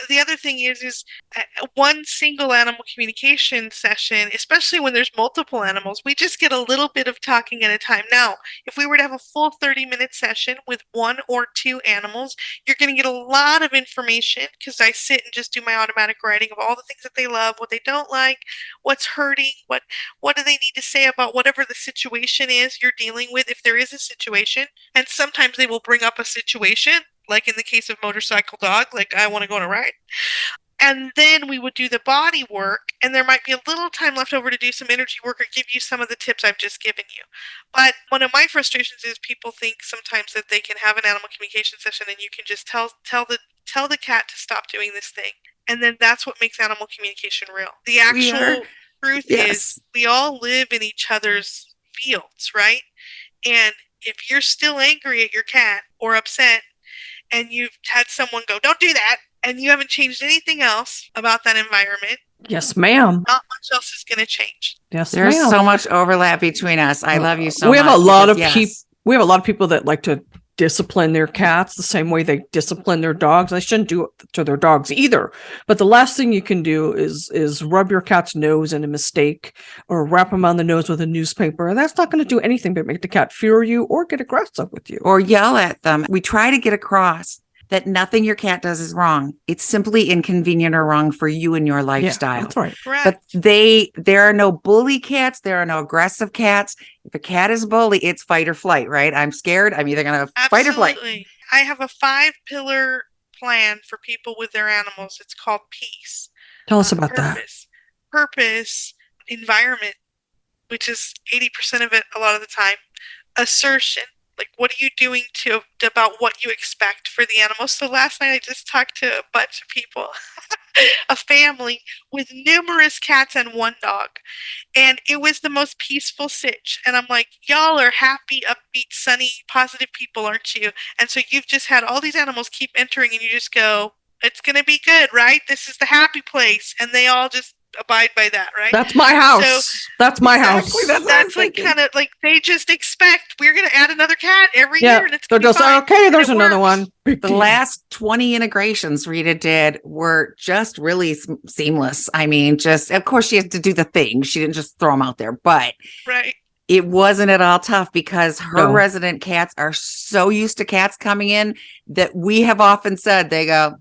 The other thing is one single animal communication session, especially when there's multiple animals, we just get a little bit of talking at a time. Now, if we were to have a full 30-minute session with 1 or 2 animals, you're going to get a lot of information because I sit and just do my automatic writing of all the things that they love, what they don't like, what's hurting, what do they need to say about whatever the situation is you're dealing with, if there is a situation. And sometimes they will bring up a situation, like in the case of motorcycle dog, like I want to go on a ride. And then we would do the body work, and there might be a little time left over to do some energy work or give you some of the tips I've just given you. But one of my frustrations is people think sometimes that they can have an animal communication session and you can just tell the cat to stop doing this thing. And then that's what makes animal communication real. The actual truth is we all live in each other's fields, right? And if you're still angry at your cat or upset, and you've had someone go, don't do that, and you haven't changed anything else about that environment, yes, ma'am, not much else is going to change. Yes, There's ma'am. so much overlap between us. I love you so much. We have a lot of people. We have a lot of people that like to discipline their cats the same way they discipline their dogs. They shouldn't do it to their dogs either. But the last thing you can do is rub your cat's nose in a mistake or wrap them on the nose with a newspaper. And that's not going to do anything but make the cat fear you or get aggressive with you. Or yell at them. We try to get across that nothing your cat does is wrong. It's simply inconvenient or wrong for you and your lifestyle. Yeah, that's right. Correct. But there are no bully cats. There are no aggressive cats. If a cat is bully, it's fight or flight, right? I'm scared. I'm either going to fight or flight. I have a 5-pillar plan for people with their animals. It's called peace. Tell us about that. Purpose, environment, which is 80% of it a lot of the time. Assertion. Like, what are you doing about what you expect for the animals? So last night I just talked to a bunch of people, a family with numerous cats and 1 dog. And it was the most peaceful sitch. And I'm like, y'all are happy, upbeat, sunny, positive people, aren't you? And so you've just had all these animals keep entering and you just go, it's going to be good, right? This is the happy place. And they all just abide by that, right? That's my house. So, that's my house. That's like kind of like they just expect we're going to add another cat every year, and it's going to be fine. Okay, there's another one. The last 20 integrations Rita did were just really seamless. I mean, just of course she had to do the thing. She didn't just throw them out there, but right. It wasn't at all tough because her resident cats are so used to cats coming in that we have often said they go,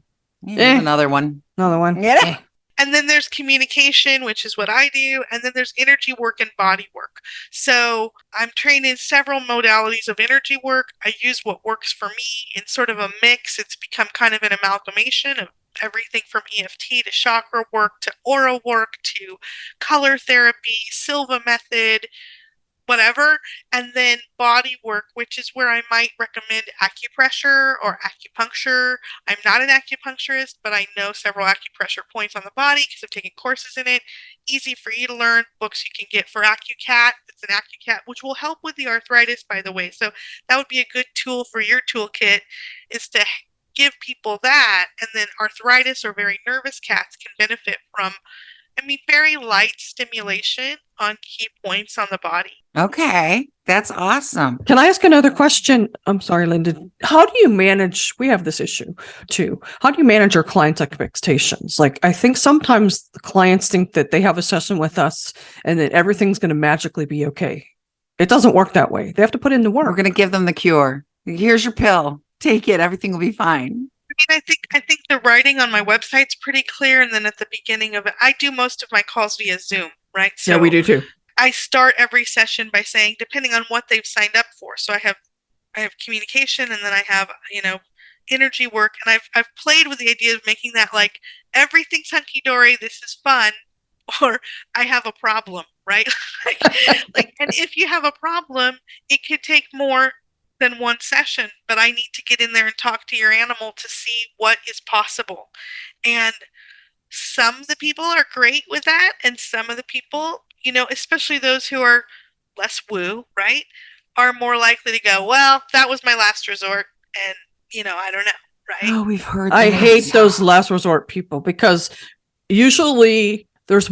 another one. Yeah. And then there's communication, which is what I do. And then there's energy work and body work. So I'm trained in several modalities of energy work. I use what works for me in sort of a mix. It's become kind of an amalgamation of everything from EFT to chakra work to aura work to color therapy, Silva method, whatever, and then body work, which is where I might recommend acupressure or acupuncture. I'm not an acupuncturist, but I know several acupressure points on the body because I've taken courses in it. Easy for you to learn. Books you can get for AcuCat. It's an AcuCat, which will help with the arthritis, by the way. So that would be a good tool for your toolkit, is to give people that, and then arthritis or very nervous cats can benefit from, very light stimulation on key points on the body. Okay, that's awesome. Can I ask another question? I'm sorry, Linda. How do you manage, we have this issue too. How do you manage your clients' expectations? Like, I think sometimes the clients think that they have a session with us and that everything's going to magically be okay. It doesn't work that way. They have to put in the work. We're going to give them the cure. Here's your pill. Take it. Everything will be fine. I think the writing on my website's pretty clear, and then at the beginning of it, I do most of my calls via Zoom, right? So yeah, we do too. I start every session by saying, depending on what they've signed up for. So I have communication, and then I have energy work, and I've played with the idea of making that like everything's hunky dory, this is fun, or I have a problem, right? And if you have a problem, it could take more than one session, but I need to get in there and talk to your animal to see what is possible. And some of the people are great with that, and some of the people, especially those who are less woo, right, are more likely to go, well, that was my last resort, and I don't know, right? Oh, we've heard that. I hate those last resort people, because usually there's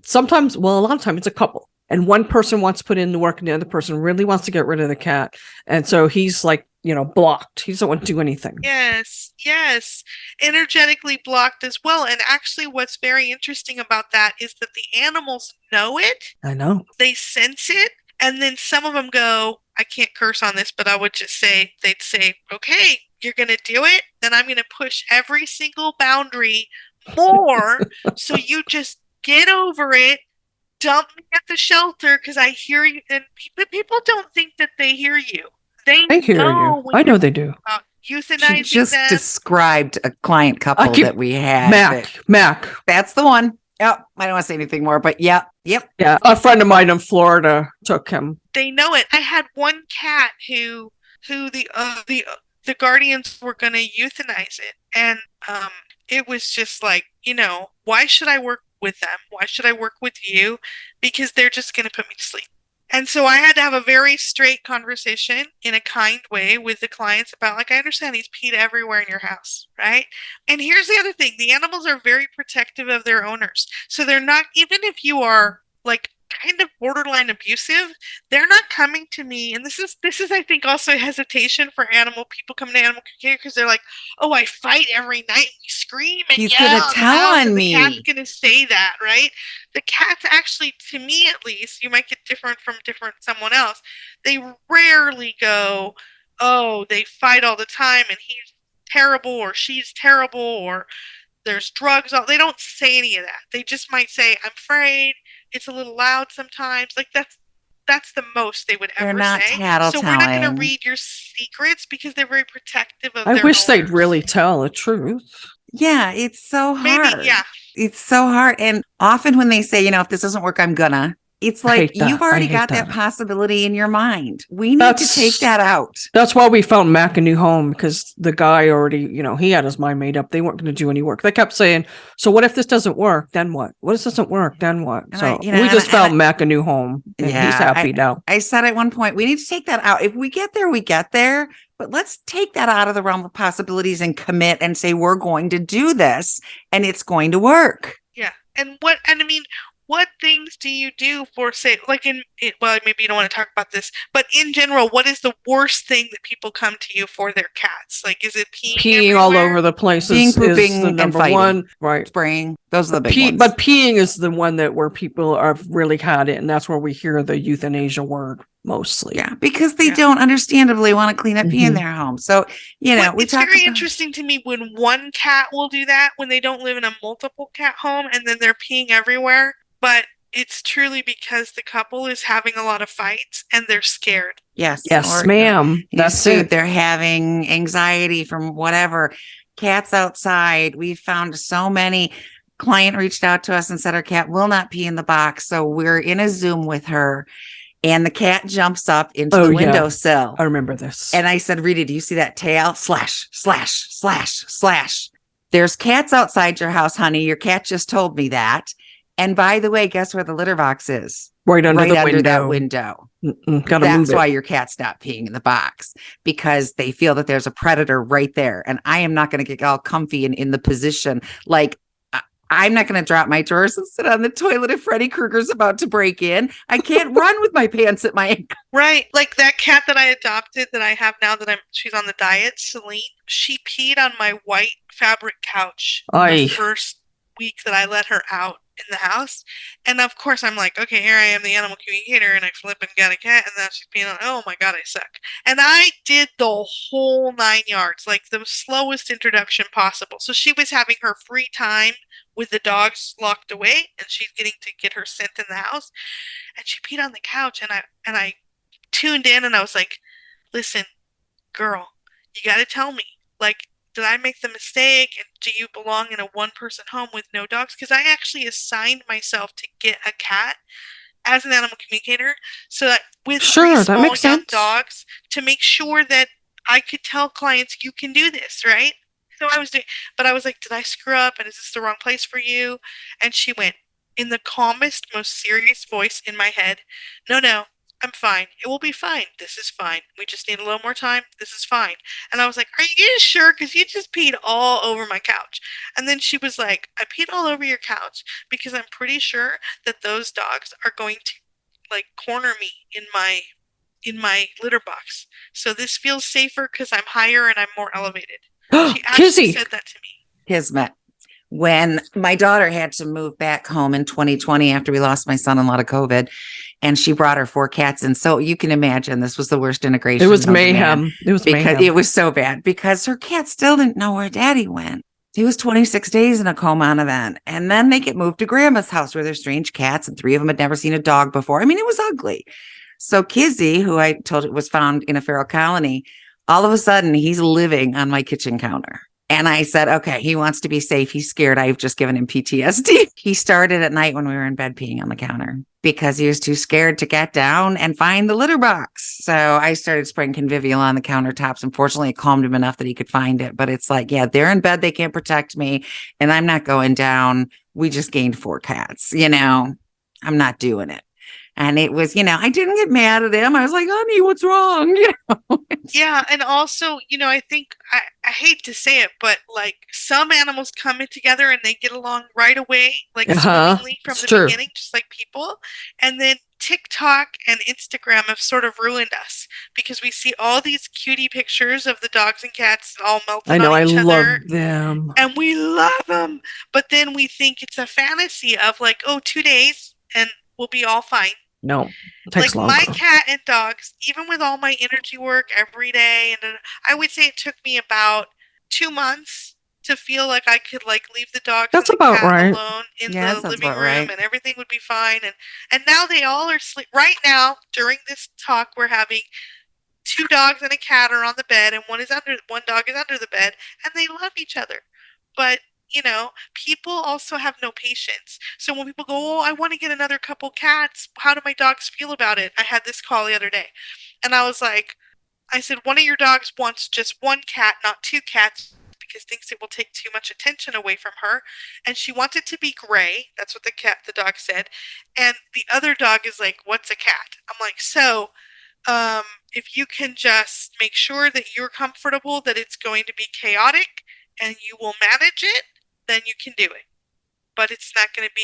sometimes, well, a lot of times it's a couple. And one person wants to put in the work and the other person really wants to get rid of the cat. And so he's like blocked. He doesn't want to do anything. Yes. Energetically blocked as well. And actually, what's very interesting about that is that the animals know it. I know. They sense it. And then some of them go, I can't curse on this, but I would just say, they'd say, okay, you're going to do it. Then I'm going to push every single boundary more. So you just get over it. Dump me at the shelter because I hear you. And people don't think that they hear you. They hear know you. I know they do. Euthanizing She just them. described a client couple that we had. Mac. That's the one. Yep. I don't want to say anything more, but yep. Yeah. A friend of mine in Florida took him. They know it. I had one cat who the guardians were going to euthanize it, and it was just like, why should I work with them? Why should I work with you? Because they're just going to put me to sleep. And so I had to have a very straight conversation in a kind way with the clients about, like, I understand he's peed everywhere in your house, right? And here's the other thing. The animals are very protective of their owners. So they're not, even if you are like kind of borderline abusive, they're not coming to me. And this is I think also a hesitation for animal people coming to Animal Communicator because they're like, oh, I fight every night, we scream and He's yell. gonna tell on me. The cat's gonna say that, right? The cats actually, to me at least, you might get different from someone else. They rarely go, oh, they fight all the time and he's terrible or she's terrible or there's drugs. They don't say any of that. They just might say, I'm afraid. It's a little loud sometimes. Like that's the most they would ever say. They're not tattletelling. So we're not going to read your secrets because they're very protective of I their wish owners. they'd really tell the truth. Yeah, it's so hard. Maybe, yeah. It's so hard. And often when they say, if this doesn't work, I'm gonna. It's like you've already got that possibility in your mind. We need to take that out. That's why we found Mac a new home, because the guy already, he had his mind made up. They weren't going to do any work. They kept saying, so what if this doesn't work? Then what? What if this doesn't work? Then what? So we just found Mac a new home, and he's happy now. I said at one point, we need to take that out. If we get there, we get there. But let's take that out of the realm of possibilities and commit and say, we're going to do this and it's going to work. Yeah. What things do you do for, say, like well, maybe you don't want to talk about this, but in general, what is the worst thing that people come to you for their cats? Like, is it peeing all over the place? Peeing, pooping, is the number and one, right? Spraying. Those are the big ones. But peeing is the one where people have really had it, and that's where we hear the euthanasia word mostly. Yeah, because they don't understandably want to clean up pee in their home. So, it's very interesting to me when one cat will do that when they don't live in a multiple cat home, and then they're peeing everywhere. But it's truly because the couple is having a lot of fights and they're scared. Yes, ma'am. That's it. They're having anxiety from whatever. Cats outside. We found so many. Client reached out to us and said our cat will not pee in the box. So we're in a Zoom with her. And the cat jumps up into the windowsill. I remember this. And I said, Rita, do you see that tail? Slash, slash, slash, slash. There's cats outside your house, honey. Your cat just told me that. And by the way, guess where the litter box is? Right under that window. That's why your cat's not peeing in the box, because they feel that there's a predator right there. And I am not going to get all comfy and in the position. Like, I'm not going to drop my drawers and sit on the toilet if Freddy Krueger's about to break in. I can't run with my pants at my ankle. Right. Like that cat that I adopted that I have now that she's on the diet, Celine, she peed on my white fabric couch the first week that I let her out in the house. And of course I'm like, okay, here I am, the animal communicator, and I flip and got a cat, and now she's peeing on, oh my God, I suck. And I did the whole 9 yards, like the slowest introduction possible. So she was having her free time with the dogs locked away, and she's getting to get her scent in the house, and she peed on the couch, and I tuned in, and I was like, listen, girl, you got to tell me, like, did I make the mistake, and do you belong in a one-person home with no dogs? Because I actually assigned myself to get a cat as an animal communicator, so that with three small young dogs, to make sure that I could tell clients, you can do this, right? So I was doing, but I was like, did I screw up? And is this the wrong place for you? And she went, in the calmest, most serious voice in my head, no, I'm fine. It will be fine. This is fine. We just need a little more time. This is fine. And I was like, are you sure? Because you just peed all over my couch. And then she was like, I peed all over your couch because I'm pretty sure that those dogs are going to, like, corner me in my in my litter box. So this feels safer because I'm higher and I'm more elevated. She actually Kizzy said that to me. Kismet. When my daughter had to move back home in 2020 after we lost my son-in-law to COVID, and she brought her 4 cats. And so you can imagine this was the worst integration. It was known to man, mayhem. It was because mayhem. it was so bad because her cat still didn't know where daddy went. He was 26 days in a coma on event. And then they get moved to grandma's house where there's strange cats, and 3 of them had never seen a dog before. I mean, it was ugly. So Kizzy, who I told you was found in a feral colony, all of a sudden he's living on my kitchen counter. And I said, okay, he wants to be safe. He's scared. I've just given him PTSD. He started at night when we were in bed peeing on the counter because he was too scared to get down and find the litter box. So I started spraying Convivial on the countertops. Unfortunately, it calmed him enough that he could find it. But it's like, yeah, they're in bed. They can't protect me. And I'm not going down. We just gained 4 cats. I'm not doing it. And it was, I didn't get mad at him. I was like, honey, what's wrong? Yeah. And also, I think I hate to say it, but like some animals come in together and they get along right away, like swimmingly from the beginning, just like people. And then TikTok and Instagram have sort of ruined us because we see all these cutie pictures of the dogs and cats all melting on each other. I love them. And we love them. But then we think it's a fantasy of like, 2 days and we'll be all fine. No, it takes longer. My cat and dogs, even with all my energy work every day, and I would say it took me about 2 months to feel like I could leave the dogs and the cat alone in the living room and everything would be fine. And now they all are asleep. Right now, during this talk we're having, 2 dogs and a cat are on the bed, and one dog is under the bed, and they love each other. But people also have no patience. So when people go, I want to get another couple cats, how do my dogs feel about it? I had this call the other day. And I said, one of your dogs wants just 1 cat, not 2 cats, because thinks it will take too much attention away from her. And she wants it to be gray. That's what the dog said. And the other dog is like, what's a cat? I'm like, so if you can just make sure that you're comfortable, that it's going to be chaotic and you will manage it, then you can do it. But it's not going to be,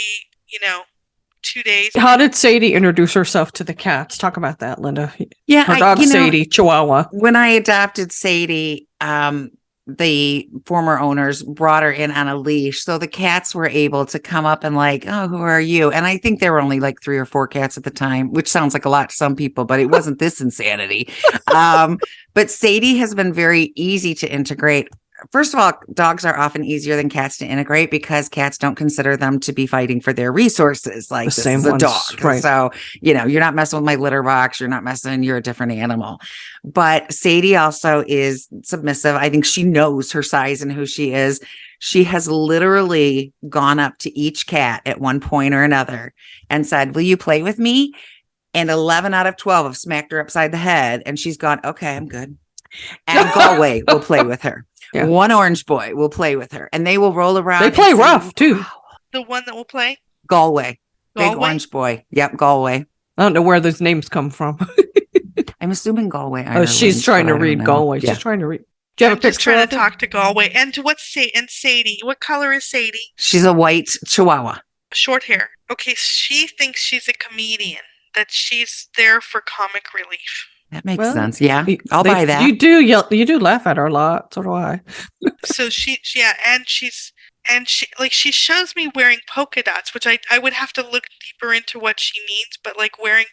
2 days. How did Sadie introduce herself to the cats? Talk about that, Linda. Yeah, her dog Sadie, Chihuahua. When I adopted Sadie, the former owners brought her in on a leash. So the cats were able to come up and who are you? And I think there were only 3 or 4 cats at the time, which sounds like a lot to some people, but it wasn't this insanity. But Sadie has been very easy to integrate. First of all, dogs are often easier than cats to integrate because cats don't consider them to be fighting for their resources. Like, this is a dog. Right. So, you're not messing with my litter box. You're a different animal. But Sadie also is submissive. I think she knows her size and who she is. She has literally gone up to each cat at one point or another and said, will you play with me? And 11 out of 12 have smacked her upside the head. And she's gone, okay, I'm good. And Galway will play with her. Yeah. One orange boy will play with her, and they will roll around. They play rough too. The one that will play? Galway. Big orange boy. Yep, Galway. I don't know where those names come from. I'm assuming Galway. Ireland, she's trying to read Galway. Yeah. She's trying to read. Do you have a picture? Trying to talk to Galway. And Sadie? What color is Sadie? She's a white Chihuahua. Short hair. Okay, she thinks she's a comedian, that she's there for comic relief. That makes sense. Yeah, I'll buy that. You do laugh at her a lot. So do I. So she she shows me wearing polka dots, which I would have to look deeper into what she means, but wearing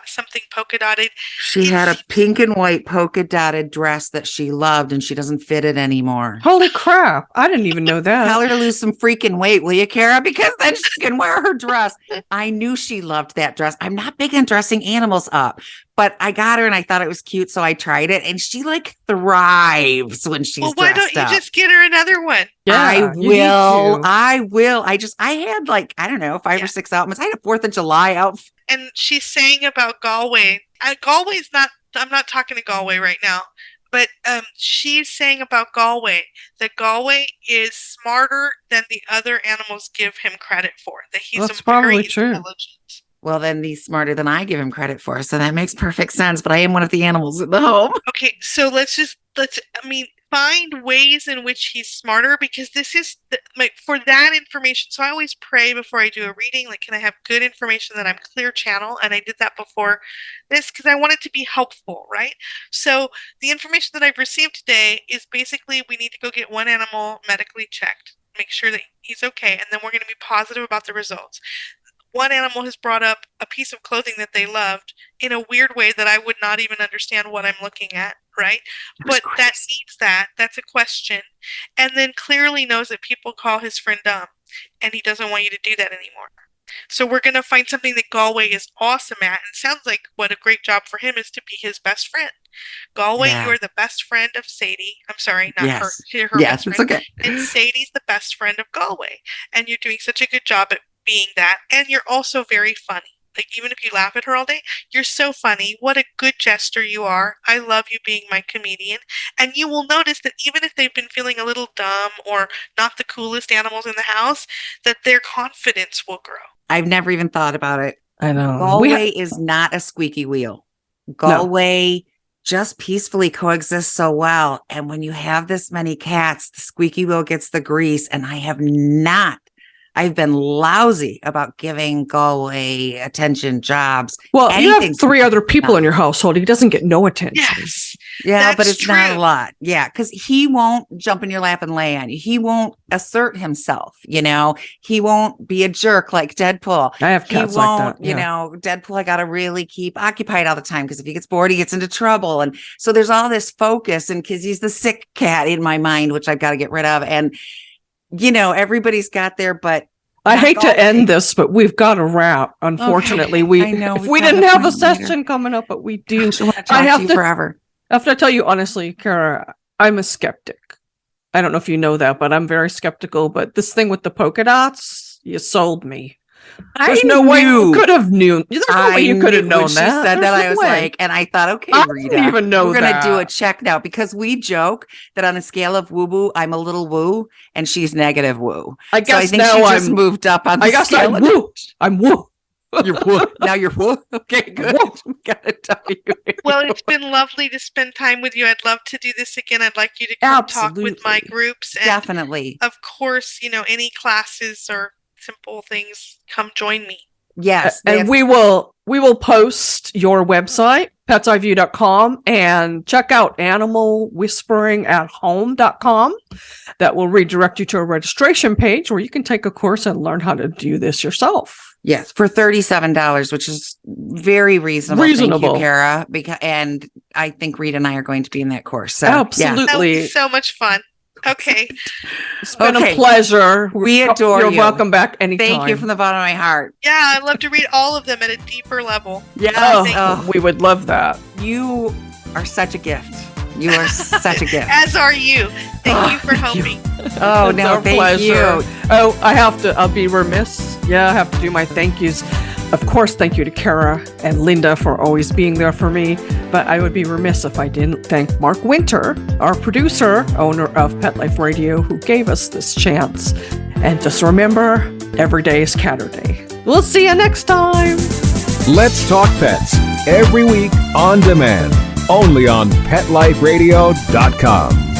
something polka dotted. She had a pink and white polka dotted dress that she loved, and she doesn't fit it anymore. Holy crap. I didn't even know that. Tell her to lose some freaking weight, will you, Kara? Because then she can wear her dress. I knew she loved that dress. I'm not big on dressing animals up, but I got her and I thought it was cute, so I tried it, and she thrives when she's dressed up. Well, why don't you just get her another one? Yeah, I will. I had 5 or 6 outfits. I had a 4th of July outfit. And she's saying about Galway. Galway's not, I'm not talking to Galway right now, but she's saying about Galway that Galway is smarter than the other animals give him credit for. That he's very intelligent. Well, then he's smarter than I give him credit for. So that makes perfect sense. But I am one of the animals in the home. Okay, so find ways in which he's smarter, because this is for that information. So I always pray before I do a reading, like, can I have good information that I'm clear channel? And I did that before this because I want it to be helpful, right? So the information that I've received today is basically we need to go get one animal medically checked, make sure that he's okay, and then we're going to be positive about the results. One animal has brought up a piece of clothing that they loved in a weird way that I would not even understand what I'm looking at, right? But that needs that. That's a question. And then clearly knows that people call his friend dumb, and he doesn't want you to do that anymore. So we're going to find something that Galway is awesome at. And it sounds like what a great job for him is to be his best friend. Galway, you are the best friend of Sadie. I'm sorry, not her. Her yes, best it's friend. okay. And Sadie's the best friend of Galway. And you're doing such a good job at being that. And you're also very funny. Like, even if you laugh at her all day, you're so funny. What a good jester you are. I love you being my comedian. And you will notice that even if they've been feeling a little dumb or not the coolest animals in the house, that their confidence will grow. I've never even thought about it. I know. Galway is not a squeaky wheel. Galway just peacefully coexists so well. And when you have this many cats, the squeaky wheel gets the grease. And I've been lousy about giving Galway attention, jobs. Well, you have 3 other people in your household. He doesn't get no attention. Yes. Yeah, but it's not a lot. Yeah, because he won't jump in your lap and lay on you. He won't assert himself, He won't be a jerk like Deadpool. I have cats like that. Deadpool I got to really keep occupied all the time because if he gets bored, he gets into trouble. And so there's all this focus, and because he's the sick cat in my mind, which I've got to get rid of. And everybody's got there, but I hate to end this, but we've got to wrap. Unfortunately, I know, we didn't have a session coming up, but we do. I have to forever. I have to tell you honestly, Kara, I'm a skeptic. I don't know if you know that, but I'm very skeptical. But this thing with the polka dots, you sold me. There's no way you could have known. There's no way you could have known that. She said that, I was like, and I thought, okay, Rita, didn't even know we're going to do a check now because we joke that on a scale of woo-woo, I'm a little woo and she's negative woo. I guess I think now she just moved up on the scale. I'm woo. I'm woo. You're woo. Now you're woo. Okay, good. Gotta tell you. Well, it's been lovely to spend time with you. I'd love to do this again. I'd like you to come talk with my groups. And definitely. Of course, any classes or simple things, come join me. Yes. And we will post your website, petseyeview.com, and check out animalwhisperingathome.com. That will redirect you to a registration page where you can take a course and learn how to do this yourself. Yes, for $37, which is very reasonable. Thank you, Kara. And I think Rita and I are going to be in that course. So, absolutely. That was so much fun. Okay. It's been a pleasure. We adore you. You're welcome back anytime. Thank you from the bottom of my heart. Yeah, I'd love to read all of them at a deeper level. Yeah, we would love that. You are such a gift. You are such a gift. As are you. Thank you for helping. Oh, no, thank you. Oh, I'll be remiss. Yeah, I have to do my thank yous. Of course, thank you to Kara and Linda for always being there for me. But I would be remiss if I didn't thank Mark Winter, our producer, owner of Pet Life Radio, who gave us this chance. And just remember, every day is Catterday. We'll see you next time. Let's Talk Pets, every week on demand, only on PetLifeRadio.com.